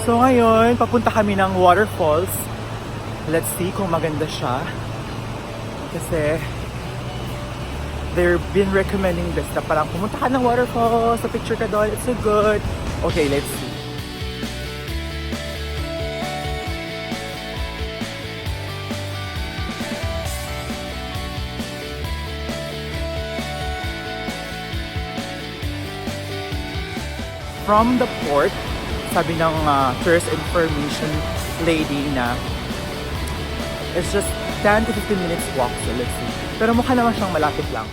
So ngayon, papunta kami ng Waterfalls. Let's see kung maganda siya. Kasi they've been recommending this na parang pumunta ka ng waterfalls, sa picture ka doon, it's so good. Okay, let's see. From the port, sabi ng tourist information lady na it's just 10 to 15 minutes walk, so let's see. Pero mukha naman siyang malapit lang.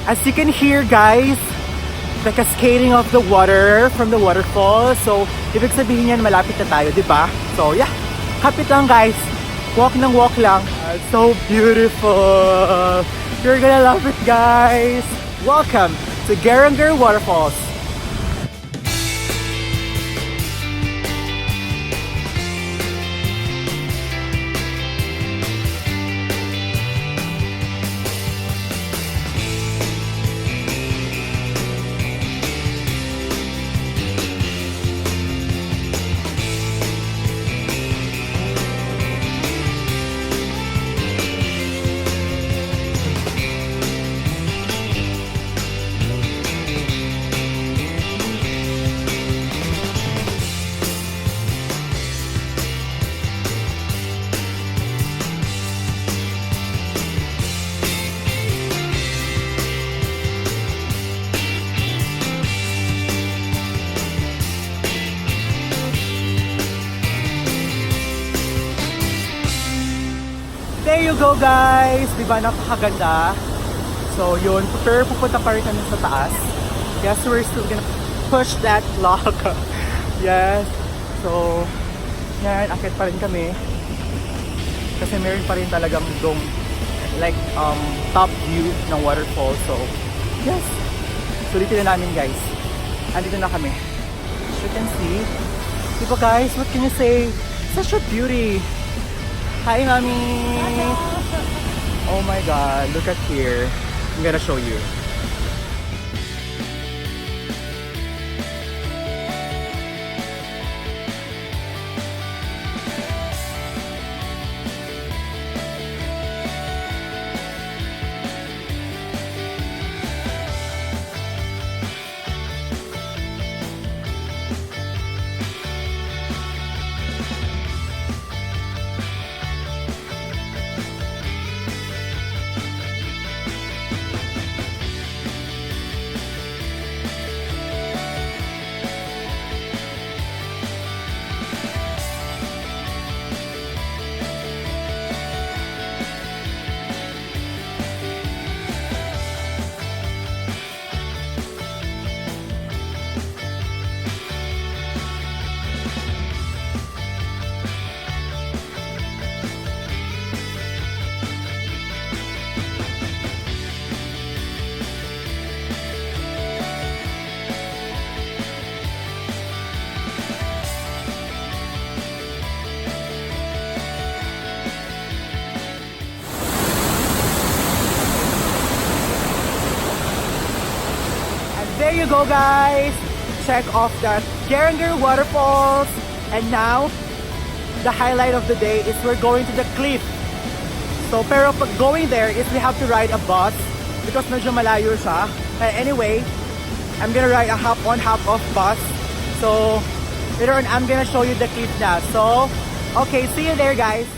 As you can hear guys, the cascading of the water from the waterfall. So, ibig sabihin yan malapit na tayo, di ba? So, yeah. Kapit lang guys. Walk ng walk lang. It's so beautiful. You're gonna love it guys. Welcome to Geiranger Waterfalls. There you go guys! Diba napakaganda? So yun, pero pupunta pa rin kami sa taas. Yes, we're still gonna push that log. Yes. So, yan, akit pa rin kami. Kasi meron pa rin talagang dong like top view ng waterfall. So, yes. Sulitin na namin guys. Andito na kami. As you can see. Diba guys, what can you say? Such a beauty. Hi, mommy! Oh my god, look at here. I'm gonna show you. There you go guys! Check off the Geiranger Waterfalls. And now, the highlight of the day is we're going to the cliff. So, pero pag going there is we have to ride a bus because medyo malayo siya. Anyway, I'm gonna ride a half on, half off bus. So, later on, I'm gonna show you the cliff na. So, okay, see you there guys!